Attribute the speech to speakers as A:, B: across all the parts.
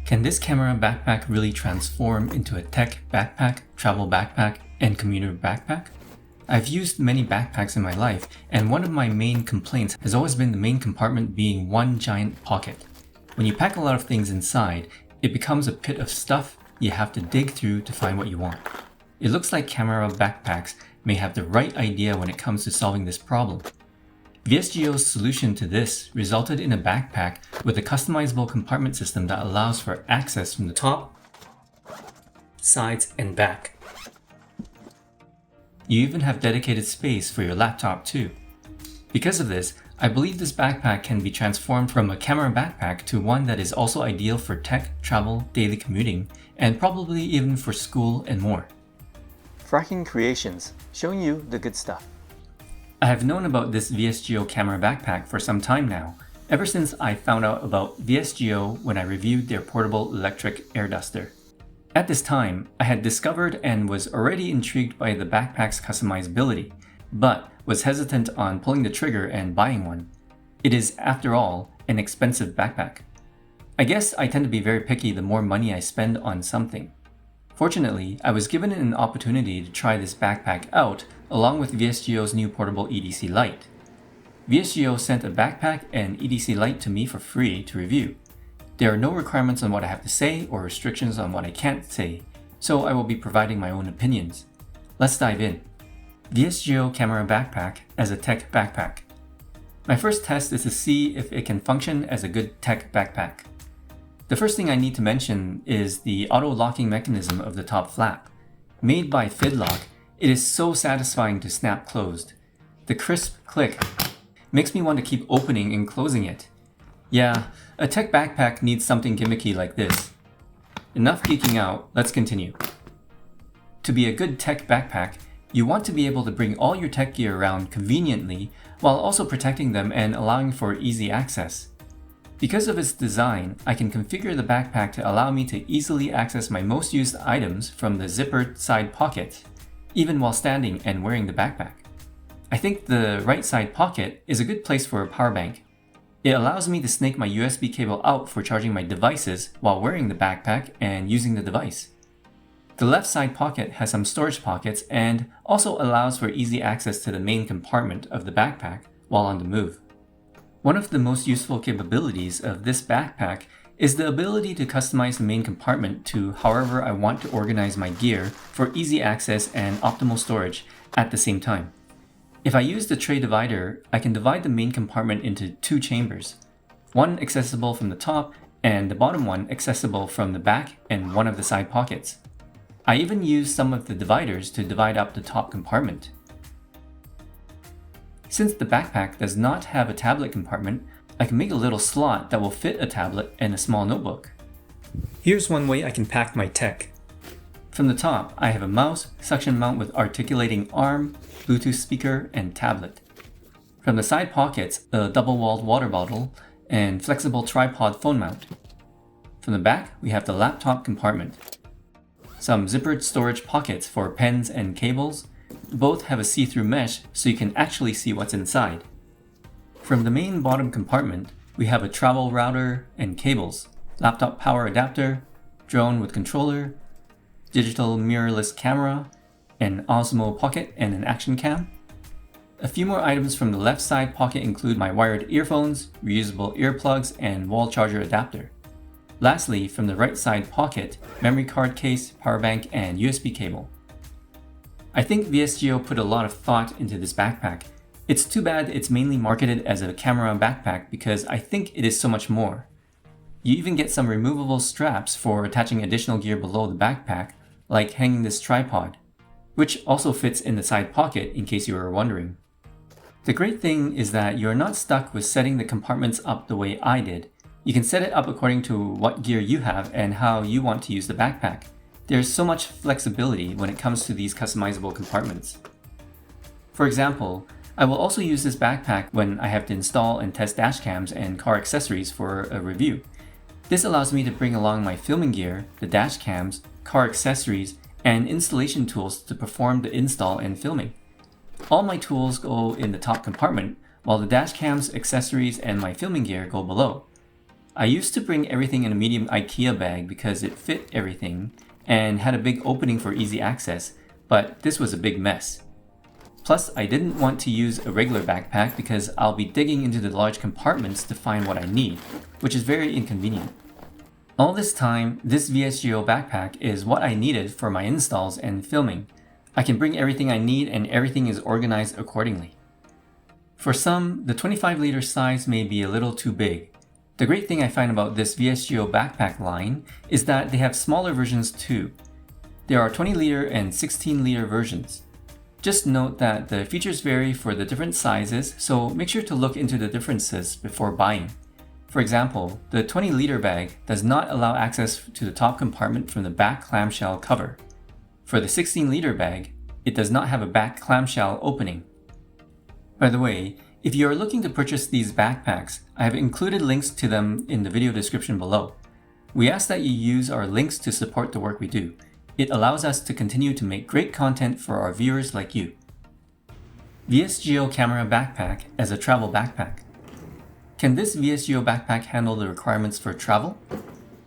A: Can this camera backpack really transform into a tech backpack, travel backpack, and commuter backpack? I've used many backpacks in my life, and one of my main complaints has always been the main compartment being one giant pocket. When you pack a lot of things inside, it becomes a pit of stuff you have to dig through to find what you want. It looks like camera backpacks may have the right idea when it comes to solving this problem. VSGO's solution to this resulted in a backpack with a customizable compartment system that allows for access from the top, sides, and back. You even have dedicated space for your laptop too. Because of this, I believe this backpack can be transformed from a camera backpack to one that is also ideal for tech, travel, daily commuting, and probably even for school and more.
B: Frakking Creations, showing you the good stuff.
A: I have known about this VSGO camera backpack for some time now, ever since I found out about VSGO when I reviewed their portable electric air duster. At this time, I had discovered and was already intrigued by the backpack's customizability, but was hesitant on pulling the trigger and buying one. It is, after all, an expensive backpack. I guess I tend to be very picky the more money I spend on something. Fortunately, I was given an opportunity to try this backpack out along with VSGO's new portable EDC Lite. VSGO sent a backpack and EDC Lite to me for free to review. There are no requirements on what I have to say or restrictions on what I can't say, so I will be providing my own opinions. Let's dive in. VSGO Camera Backpack as a tech backpack. My first test is to see if it can function as a good tech backpack. The first thing I need to mention is the auto-locking mechanism of the top flap. Made by FidLock, it is so satisfying to snap closed. The crisp click makes me want to keep opening and closing it. Yeah, a tech backpack needs something gimmicky like this. Enough geeking out, let's continue. To be a good tech backpack, you want to be able to bring all your tech gear around conveniently while also protecting them and allowing for easy access. Because of its design, I can configure the backpack to allow me to easily access my most used items from the zippered side pocket, even while standing and wearing the backpack. I think the right side pocket is a good place for a power bank. It allows me to snake my USB cable out for charging my devices while wearing the backpack and using the device. The left side pocket has some storage pockets and also allows for easy access to the main compartment of the backpack while on the move. One of the most useful capabilities of this backpack is the ability to customize the main compartment to however I want to organize my gear for easy access and optimal storage at the same time. If I use the tray divider, I can divide the main compartment into two chambers, one accessible from the top and the bottom one accessible from the back and one of the side pockets. I even use some of the dividers to divide up the top compartment. Since the backpack does not have a tablet compartment, I can make a little slot that will fit a tablet and a small notebook. Here's one way I can pack my tech. From the top, I have a mouse, suction mount with articulating arm, Bluetooth speaker, and tablet. From the side pockets, a double-walled water bottle, and flexible tripod phone mount. From the back, we have the laptop compartment. Some zippered storage pockets for pens and cables. Both have a see-through mesh so you can actually see what's inside. From the main bottom compartment, we have a travel router and cables, laptop power adapter, drone with controller, digital mirrorless camera, an Osmo Pocket and an action cam. A few more items from the left side pocket include my wired earphones, reusable earplugs, and wall charger adapter. Lastly, from the right side pocket, memory card case, power bank, and USB cable. I think VSGO put a lot of thought into this backpack. It's too bad it's mainly marketed as a camera backpack because I think it is so much more. You even get some removable straps for attaching additional gear below the backpack, like hanging this tripod, which also fits in the side pocket in case you were wondering. The great thing is that you're not stuck with setting the compartments up the way I did. You can set it up according to what gear you have and how you want to use the backpack. There's so much flexibility when it comes to these customizable compartments. For example, I will also use this backpack when I have to install and test dashcams and car accessories for a review. This allows me to bring along my filming gear, the dashcams, car accessories, and installation tools to perform the install and filming. All my tools go in the top compartment, while the dashcams, accessories, and my filming gear go below. I used to bring everything in a medium IKEA bag because it fit everything and had a big opening for easy access, but this was a big mess. Plus, I didn't want to use a regular backpack because I'll be digging into the large compartments to find what I need, which is very inconvenient. All this time, this VSGO backpack is what I needed for my installs and filming. I can bring everything I need and everything is organized accordingly. For some, the 25-liter size may be a little too big. The great thing I find about this VSGO backpack line is that they have smaller versions too. There are 20-liter and 16-liter versions. Just note that the features vary for the different sizes, so make sure to look into the differences before buying. For example, the 20-liter bag does not allow access to the top compartment from the back clamshell cover. For the 16-liter bag, it does not have a back clamshell opening. By the way, if you are looking to purchase these backpacks, I have included links to them in the video description below. We ask that you use our links to support the work we do. It allows us to continue to make great content for our viewers like you. VSGO Camera Backpack as a travel backpack. Can this VSGO backpack handle the requirements for travel?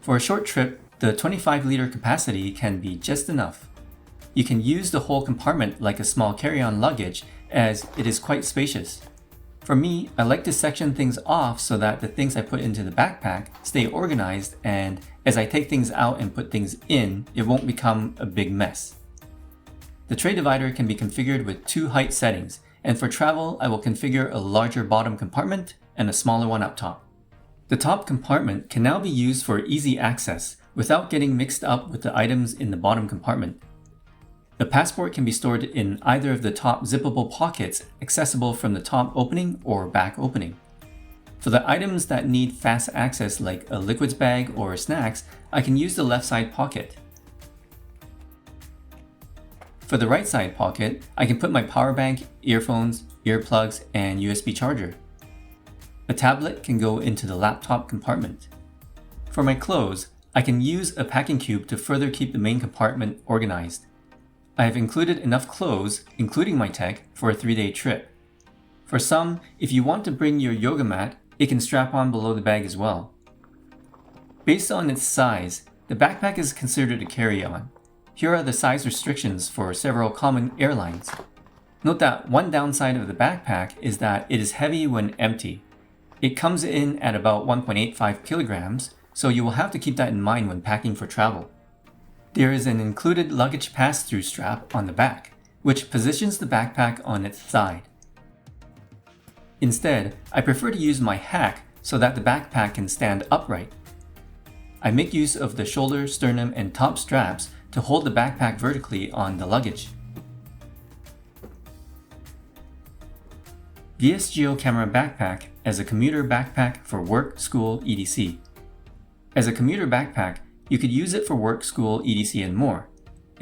A: For a short trip, the 25-liter capacity can be just enough. You can use the whole compartment like a small carry-on luggage as it is quite spacious. For me, I like to section things off so that the things I put into the backpack stay organized, and as I take things out and put things in, it won't become a big mess. The tray divider can be configured with 2 height settings, and for travel, I will configure a larger bottom compartment and a smaller one up top. The top compartment can now be used for easy access without getting mixed up with the items in the bottom compartment. The passport can be stored in either of the top zippable pockets accessible from the top opening or back opening. For the items that need fast access like a liquids bag or snacks, I can use the left side pocket. For the right side pocket, I can put my power bank, earphones, earplugs, and USB charger. A tablet can go into the laptop compartment. For my clothes, I can use a packing cube to further keep the main compartment organized. I have included enough clothes, including my tech, for a 3-day trip. For some, if you want to bring your yoga mat, it can strap on below the bag as well. Based on its size, the backpack is considered a carry-on. Here are the size restrictions for several common airlines. Note that one downside of the backpack is that it is heavy when empty. It comes in at about 1.85 kilograms, so you will have to keep that in mind when packing for travel. There is an included luggage pass-through strap on the back, which positions the backpack on its side. Instead, I prefer to use my hack so that the backpack can stand upright. I make use of the shoulder, sternum, and top straps to hold the backpack vertically on the luggage. VSGO Camera Backpack as a commuter backpack for work, school, etc. As a commuter backpack, you could use it for work, school, etc. and more.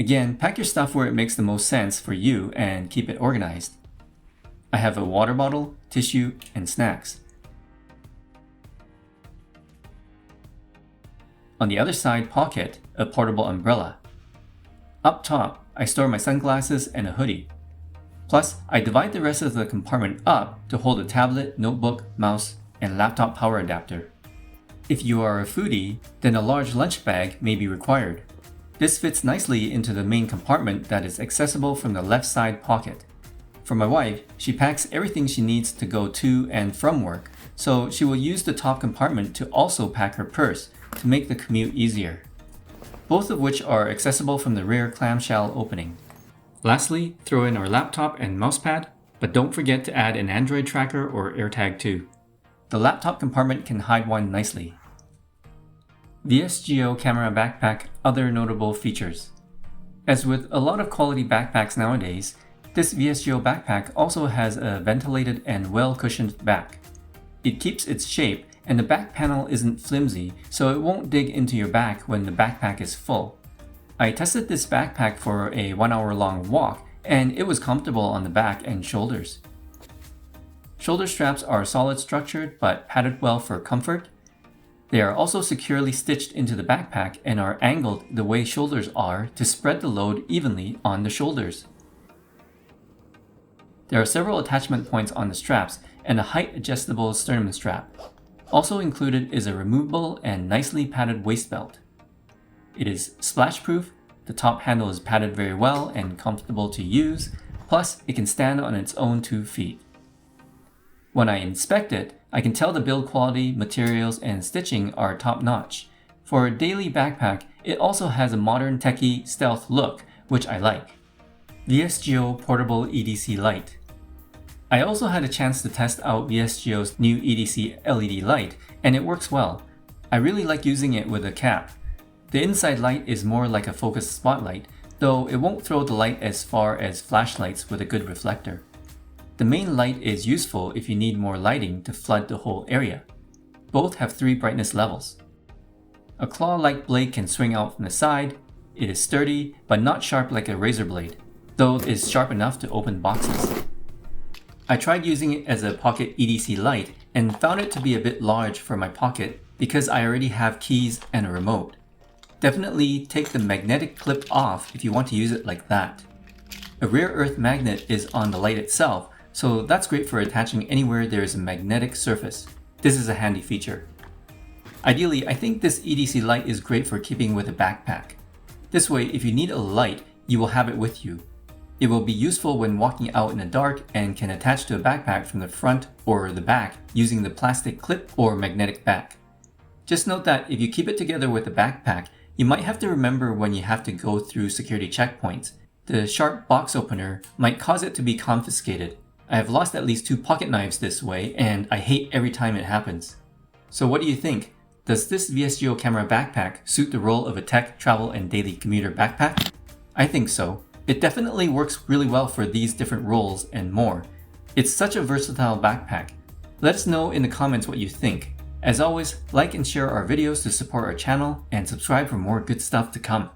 A: Again, pack your stuff where it makes the most sense for you and keep it organized. I have a water bottle, tissue, and snacks. On the other side pocket, a portable umbrella. Up top, I store my sunglasses and a hoodie. Plus, I divide the rest of the compartment up to hold a tablet, notebook, mouse, and laptop power adapter. If you are a foodie, then a large lunch bag may be required. This fits nicely into the main compartment that is accessible from the left side pocket. For my wife, she packs everything she needs to go to and from work, so she will use the top compartment to also pack her purse to make the commute easier. Both of which are accessible from the rear clamshell opening. Lastly, throw in our laptop and mousepad, but don't forget to add an Android tracker or AirTag too. The laptop compartment can hide one nicely. VSGO Camera Backpack Other Notable Features. As with a lot of quality backpacks nowadays, this VSGO backpack also has a ventilated and well-cushioned back. It keeps its shape, and the back panel isn't flimsy, so it won't dig into your back when the backpack is full. I tested this backpack for a 1-hour-long walk, and it was comfortable on the back and shoulders. Shoulder straps are solid structured but padded well for comfort. They are also securely stitched into the backpack and are angled the way shoulders are to spread the load evenly on the shoulders. There are several attachment points on the straps and a height adjustable sternum strap. Also included is a removable and nicely padded waist belt. It is splash proof, the top handle is padded very well and comfortable to use, plus it can stand on its own 2 feet. When I inspect it, I can tell the build quality, materials, and stitching are top notch. For a daily backpack, it also has a modern techie stealth look, which I like. VSGO Portable EDC Light. I also had a chance to test out VSGO's new EDC LED light, and it works well. I really like using it with a cap. The inside light is more like a focused spotlight, though it won't throw the light as far as flashlights with a good reflector. The main light is useful if you need more lighting to flood the whole area. Both have 3 brightness levels. A claw-like blade can swing out from the side. It is sturdy, but not sharp like a razor blade, though it is sharp enough to open boxes. I tried using it as a pocket EDC light and found it to be a bit large for my pocket because I already have keys and a remote. Definitely take the magnetic clip off if you want to use it like that. A rare earth magnet is on the light itself, so that's great for attaching anywhere there is a magnetic surface. This is a handy feature. Ideally, I think this EDC light is great for keeping with a backpack. This way, if you need a light, you will have it with you. It will be useful when walking out in the dark and can attach to a backpack from the front or the back using the plastic clip or magnetic back. Just note that if you keep it together with a backpack, you might have to remember when you have to go through security checkpoints. The sharp box opener might cause it to be confiscated. I have lost at least 2 pocket knives this way, and I hate every time it happens. So what do you think? Does this VSGO camera backpack suit the role of a tech, travel, and daily commuter backpack? I think so. It definitely works really well for these different roles and more. It's such a versatile backpack. Let us know in the comments what you think. As always, like and share our videos to support our channel and subscribe for more good stuff to come.